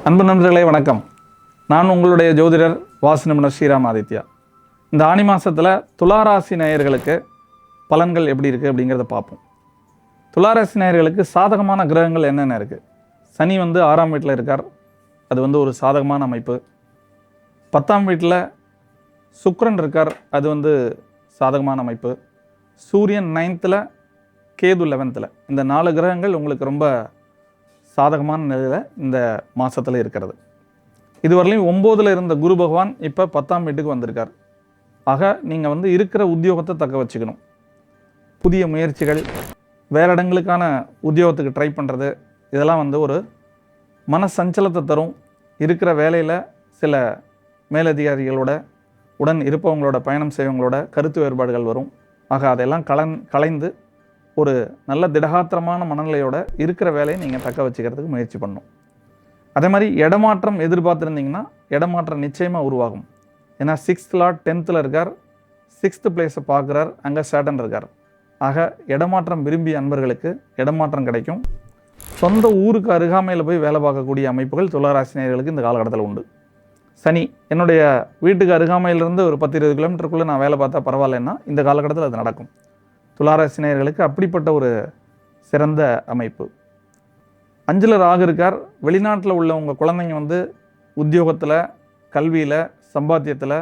அன்பு நண்பர்களே வணக்கம். நான் உங்களுடைய ஜோதிடர் வாஸ்து நிபுணர் ஸ்ரீராம் ஆதித்யா. இந்த ஆனி மாதத்தில் துளாராசி நேயர்களுக்கு பலன்கள் எப்படி இருக்குது அப்படிங்கிறத பார்ப்போம். துளாராசி நேயர்களுக்கு சாதகமான கிரகங்கள் என்னென்ன இருக்குது? சனி 6ஆம் வீட்டில் இருக்கார், அது ஒரு சாதகமான அமைப்பு. 10ஆம் வீட்டில் சுக்கிரன் இருக்கார், அது சாதகமான அமைப்பு. சூரியன் 9th, கேது 11th, இந்த 4 கிரகங்கள் உங்களுக்கு ரொம்ப சாதகமான நிலையில் இந்த மாதத்தில் இருக்கிறது. இதுவரையிலும் 9ல் இருந்த குரு பகவான் இப்போ 10ஆம் வீட்டுக்கு வந்திருக்கார். ஆக நீங்கள் இருக்கிற உத்தியோகத்தை தக்க வச்சுக்கணும். புதிய முயற்சிகள், வேறு இடங்களுக்கான உத்தியோகத்துக்கு ட்ரை பண்ணுறது, இதெல்லாம் ஒரு மன சஞ்சலத்தை தரும். இருக்கிற வேலையில் சில மேலதிகாரிகளோட உடன் இருப்பவங்களோட பயணம் செய்வங்களோட கருத்து வேறுபாடுகள் வரும். ஆக அதெல்லாம் கலைந்து ஒரு நல்ல திடகாத்திரமான மனநிலையோட இருக்கிற வேலையை நீங்கள் தக்க வச்சுக்கிறதுக்கு முயற்சி பண்ணணும். அதே மாதிரி இடமாற்றம் எதிர்பார்த்துருந்தீங்கன்னா இடமாற்றம் நிச்சயமாக உருவாகும். ஏன்னா 6th Lord 10th இருக்கார், 6th பிளேஸை பார்க்குறார், அங்கே சேட்டன் இருக்கார். ஆக இடமாற்றம் விரும்பிய அன்பர்களுக்கு இடமாற்றம் கிடைக்கும். சொந்த ஊருக்கு அருகாமையில் போய் வேலை பார்க்கக்கூடிய அமைப்புகள் துளாராசினியர்களுக்கு இந்த காலகட்டத்தில் உண்டு. சனி என்னுடைய வீட்டுக்கு அருகாமையிலிருந்து ஒரு 10-20 கிலோமீட்டருக்குள்ளே நான் வேலை பார்த்தா பரவாயில்லைன்னா இந்த காலகட்டத்தில் அது நடக்கும். துளாராசினியர்களுக்கு அப்படிப்பட்ட ஒரு சிறந்த அமைப்பு. 5ல் ராகு இருக்கார். வெளிநாட்டில் உள்ள உங்கள் குழந்தைங்க உத்தியோகத்தில், கல்வியில், சம்பாத்தியத்தில்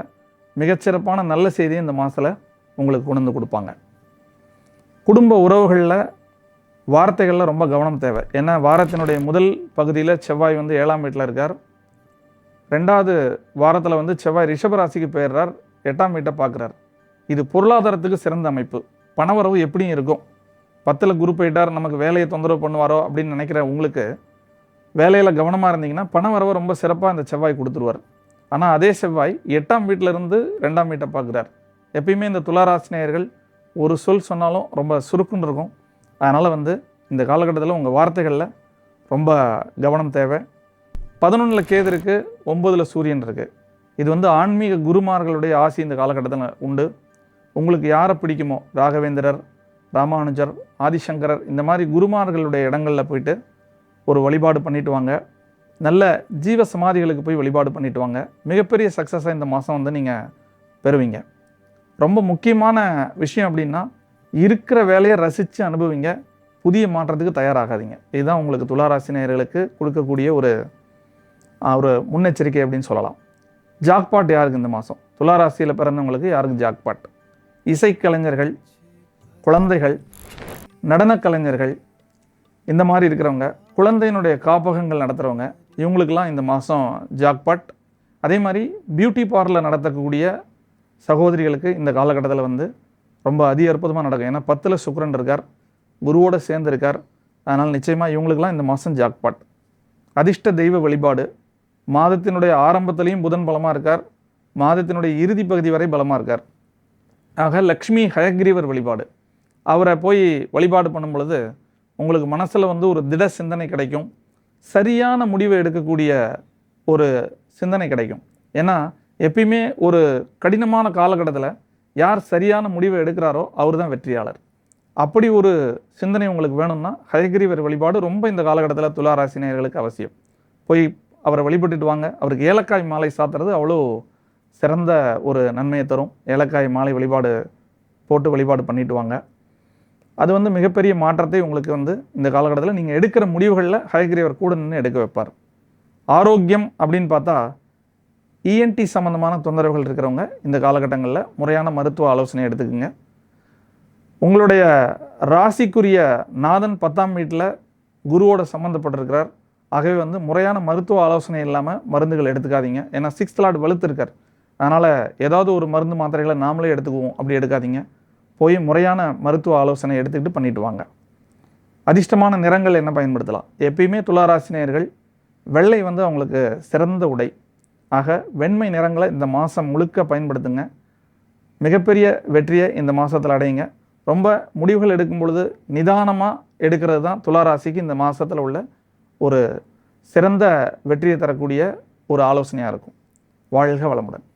மிகச்சிறப்பான நல்ல செய்தியை இந்த மாதத்தில் உங்களுக்கு கொண்டு கொடுப்பாங்க. குடும்ப உறவுகளில் வார்த்தைகளில் ரொம்ப கவனம் தேவை. ஏன்னா வாரத்தினுடைய முதல் பகுதியில் செவ்வாய் 7ஆம் வீட்டில் இருக்கார். 2வது வாரத்தில் செவ்வாய் ரிஷபராசிக்கு போயிடுறார், 8ஆம் வீட்டை பார்க்குறார். இது பொருளாதாரத்துக்கு சிறந்த அமைப்பு. பணவரவு எப்படியும் இருக்கும். 10ல் குரு போயிட்டார், நமக்கு வேலையை தொந்தரவு பண்ணுவாரோ அப்படின்னு நினைக்கிற உங்களுக்கு வேலையில் கவனமாக இருந்தீங்கன்னா பணவரவை ரொம்ப சிறப்பாக இந்த செவ்வாய் கொடுத்துருவார். ஆனால் அதே செவ்வாய் 8ஆம் வீட்டிலேருந்து 2ஆம் வீட்டை பார்க்குறார். எப்பயுமே இந்த துளாராசினியர்கள் ஒரு சொல் சொன்னாலும் ரொம்ப சுருக்குன்னு இருக்கும். அதனால் இந்த காலகட்டத்தில் உங்கள் வார்த்தைகளில் ரொம்ப கவனம் தேவை. 11ல் கேது இருக்குது, 9ல் சூரியன் இருக்குது. இது ஆன்மீக குருமார்களுடைய ஆசி இந்த காலகட்டத்தில் உண்டு. உங்களுக்கு யாரை பிடிக்குமோ, ராகவேந்திரர், ராமானுஜர், ஆதிசங்கரர், இந்த மாதிரி குருமார்களுடைய இடங்களில் போயிட்டு ஒரு வழிபாடு பண்ணிட்டு வாங்க. நல்ல ஜீவ சமாதிகளுக்கு போய் வழிபாடு பண்ணிட்டு வாங்க. மிகப்பெரிய சக்ஸஸாக இந்த மாதம் நீங்கள் பெறுவீங்க. ரொம்ப முக்கியமான விஷயம் அப்படின்னா இருக்கிற வேலையை ரசித்து அனுபவிங்க. புதிய மாற்றத்துக்கு தயாராகாதீங்க. இதுதான் உங்களுக்கு துளாராசினியர்களுக்கு கொடுக்கக்கூடிய ஒரு முன்னெச்சரிக்கை அப்படின்னு சொல்லலாம். ஜாக்பாட் யாருக்கு இந்த மாதம்? துளாராசியில் பிறந்தவங்களுக்கு யாருக்கு ஜாக்பாட்? இசைக்கலைஞர்கள், குழந்தைகள், நடனக் கலைஞர்கள், இந்த மாதிரி இருக்கிறவங்க, குழந்தையினுடைய காப்பகங்கள் நடத்துகிறவங்க, இவங்களுக்கெல்லாம் இந்த மாதம் ஜாக்பாட். அதே மாதிரி பியூட்டி பார்லர் நடத்தக்கூடிய சகோதரிகளுக்கு இந்த காலகட்டத்தில் ரொம்ப அற்புதமாக நடக்கும். ஏன்னா 10ல் சுக்கிரன் இருக்கார், குருவோடு சேர்ந்துருக்கார். அதனால் நிச்சயமாக இவங்களுக்கெல்லாம் இந்த மாதம் ஜாக்பாட். அதிர்ஷ்ட தெய்வ வழிபாடு. மாதத்தினுடைய ஆரம்பத்திலையும் புதன் பலமாக இருக்கார், மாதத்தினுடைய இறுதி பகுதி வரை பலமாக இருக்கார். ஆக லக்ஷ்மி ஹயக்ரீவர் வழிபாடு, அவரை போய் வழிபாடு பண்ணும் பொழுது உங்களுக்கு மனசில் ஒரு திட சிந்தனை கிடைக்கும். சரியான முடிவை எடுக்கக்கூடிய ஒரு சிந்தனை கிடைக்கும். ஏன்னா எப்பயுமே ஒரு கடினமான காலகட்டத்தில் யார் சரியான முடிவை எடுக்கிறாரோ அவர் தான் வெற்றியாளர். அப்படி ஒரு சிந்தனை உங்களுக்கு வேணும்னா ஹயக்ரீவர் வழிபாடு ரொம்ப இந்த காலகட்டத்தில் துளாராசினியர்களுக்கு அவசியம். போய் அவரை வழிபட்டுட்டு வாங்க. அவருக்கு ஏலக்காய் மாலை சாத்துறது அவ்வளோ சிறந்த ஒரு நன்மையை தரும். ஏலக்காய் மாலை வழிபாடு போட்டு வழிபாடு பண்ணிட்டு வாங்க. அது மிகப்பெரிய மாற்றத்தை உங்களுக்கு இந்த காலகட்டத்தில் நீங்கள் எடுக்கிற முடிவுகளில் ஹயக்ரீவர் கூட நின்று எடுக்க வைப்பார். ஆரோக்கியம் அப்படின்னு பார்த்தா இஎன்டி சம்மந்தமான தொந்தரவுகள் இருக்கிறவங்க இந்த காலகட்டங்களில் முறையான மருத்துவ ஆலோசனை எடுத்துக்குங்க. உங்களுடைய ராசிக்குரிய நாதன் 10ஆம் வீட்டில் குருவோட சம்மந்தப்பட்டிருக்கிறார். ஆகவே முறையான மருத்துவ ஆலோசனை இல்லாமல் மருந்துகள் எடுத்துக்காதீங்க. ஏன்னா 6th Lord வலுத்து இருக்கார். அதனால் ஏதாவது ஒரு மருந்து மாத்திரைகளை நாமளே எடுத்துக்குவோம், அப்படி எடுக்காதீங்க. போய் முறையான மருத்துவ ஆலோசனை எடுத்துக்கிட்டு பண்ணிட்டு வாங்க. அதிர்ஷ்டமான நிறங்கள் என்ன பயன்படுத்தலாம்? எப்பயுமே துளாராசினியர்கள் வெள்ளை அவங்களுக்கு சிறந்த உடை. ஆக வெண்மை நிறங்களை இந்த மாதம் முழுக்க பயன்படுத்துங்க. மிகப்பெரிய வெற்றியை இந்த மாதத்தில் அடையுங்க. ரொம்ப முடிவுகள் எடுக்கும் பொழுது நிதானமாக எடுக்கிறது தான் துளாராசிக்கு இந்த மாதத்தில் உள்ள ஒரு சிறந்த வெற்றியை தரக்கூடிய ஒரு ஆலோசனையாக இருக்கும். வாழ்க வளமுடன்.